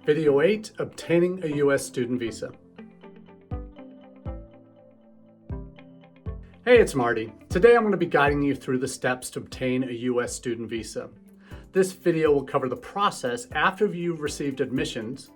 Video 8, Obtaining a U.S. Student Visa. Hey, it's Marty. Today I'm going to be guiding you through the steps to obtain a U.S. student visa. This video will cover the process after you've received admissions,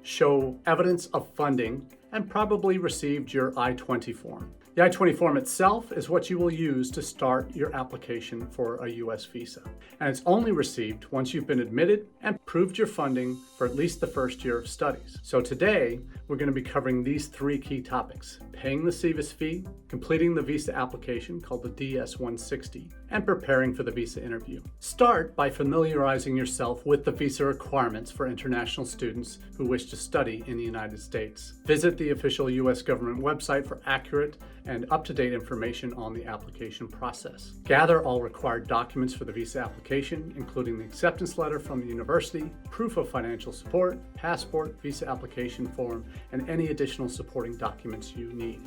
show evidence of funding, and probably received your I-20 form. The I-20 form itself is what you will use to start your application for a U.S. visa. And it's only received once you've been admitted and proved your funding for at least the first year of studies. So today, we're going to be covering these three key topics: paying the SEVIS fee, completing the visa application called the DS-160, and preparing for the visa interview. Start by familiarizing yourself with the visa requirements for international students who wish to study in the United States. Visit the official U.S. government website for accurate and up-to-date information on the application process. Gather all required documents for the visa application, including the acceptance letter from the university, proof of financial support, passport, visa application form, and any additional supporting documents you need.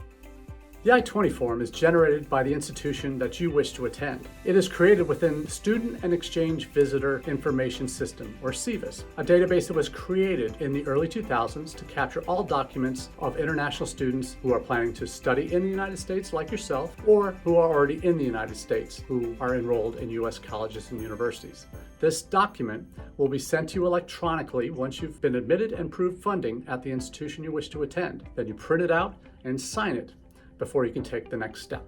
The I-20 form is generated by the institution that you wish to attend. It is created within Student and Exchange Visitor Information System, or SEVIS, a database that was created in the early 2000s to capture all documents of international students who are planning to study in the United States like yourself, or who are already in the United States who are enrolled in U.S. colleges and universities. This document will be sent to you electronically once you've been admitted and proved funding at the institution you wish to attend. Then you print it out and sign it before you can take the next step.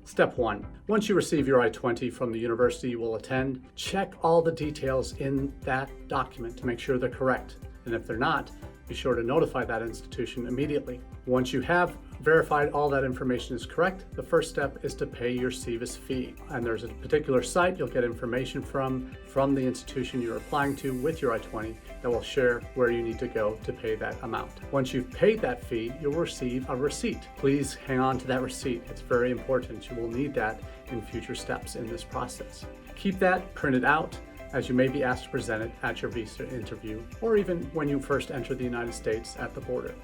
Step 1. Once you receive your I-20 from the university you will attend, check all the details in that document to make sure they're correct. And if they're not, be sure to notify that institution immediately. Once you have verified all that information is correct, the first step is to pay your SEVIS fee. And there's a particular site you'll get information from the institution you're applying to with your I-20 that will share where you need to go to pay that amount. Once you've paid that fee, you'll receive a receipt. Please hang on to that receipt. It's very important. You will need that in future steps in this process. Keep that printed out, as you may be asked to present it at your visa interview, or even when you first enter the United States at the border.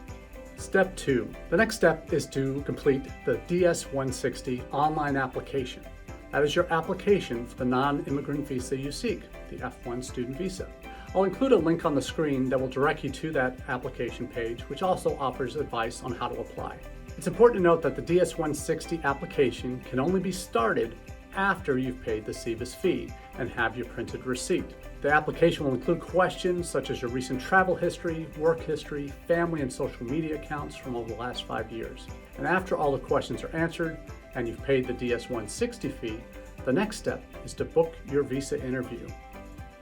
Step 2. The next step is to complete the DS-160 online application. That is your application for the non-immigrant visa you seek, the F1 student visa. I'll include a link on the screen that will direct you to that application page, which also offers advice on how to apply. It's important to note that the DS-160 application can only be started after you've paid the SEVIS fee and have your printed receipt. The application will include questions such as your recent travel history, work history, family and social media accounts from over the last 5 years. And after all the questions are answered and you've paid the DS-160 fee, the next step is to book your visa interview.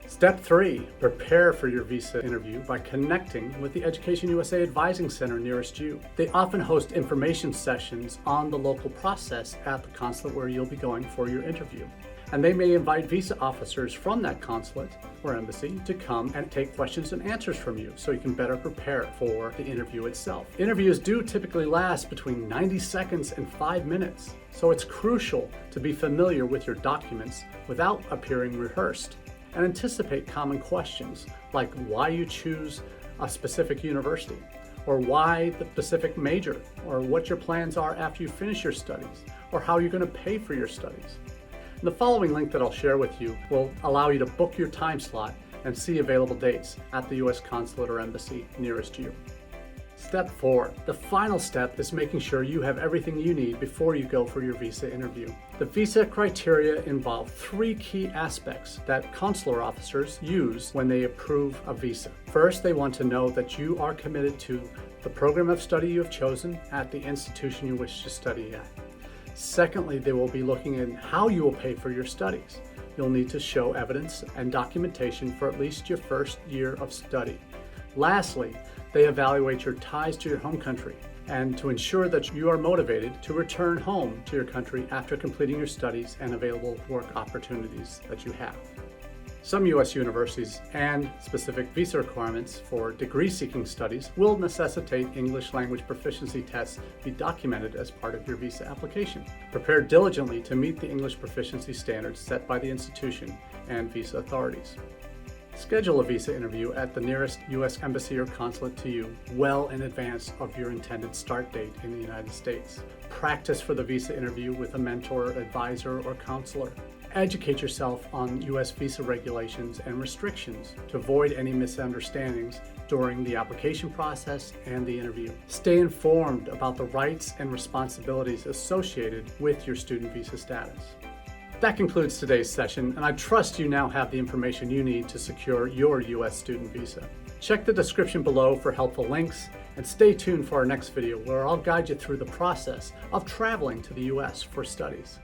Step 3. Prepare for your visa interview by connecting with the Education USA Advising Center nearest you. They often host information sessions on the local process at the consulate where you'll be going for your interview. And they may invite visa officers from that consulate or embassy to come and take questions and answers from you so you can better prepare for the interview itself. Interviews do typically last between 90 seconds and 5 minutes, so it's crucial to be familiar with your documents without appearing rehearsed. And anticipate common questions like why you choose a specific university, or why the specific major, or what your plans are after you finish your studies, or how you're going to pay for your studies. And the following link that I'll share with you will allow you to book your time slot and see available dates at the U.S. consulate or embassy nearest you. Step 4. The final step is making sure you have everything you need before you go for your visa interview. The visa criteria involve 3 key aspects that consular officers use when they approve a visa. First, they want to know that you are committed to the program of study you have chosen at the institution you wish to study at. Secondly, they will be looking at how you will pay for your studies. You'll need to show evidence and documentation for at least your first year of study. Lastly, they evaluate your ties to your home country and to ensure that you are motivated to return home to your country after completing your studies and available work opportunities that you have. Some U.S. universities and specific visa requirements for degree-seeking studies will necessitate English language proficiency tests be documented as part of your visa application. Prepare diligently to meet the English proficiency standards set by the institution and visa authorities. Schedule a visa interview at the nearest U.S. embassy or consulate to you well in advance of your intended start date in the United States. Practice for the visa interview with a mentor, advisor, or counselor. educate yourself on U.S. visa regulations and restrictions to avoid any misunderstandings during the application process and the interview. Stay informed about the rights and responsibilities associated with your student visa status. That concludes today's session, and I trust you now have the information you need to secure your U.S. student visa. Check the description below for helpful links, and stay tuned for our next video where I'll guide you through the process of traveling to the U.S. for studies.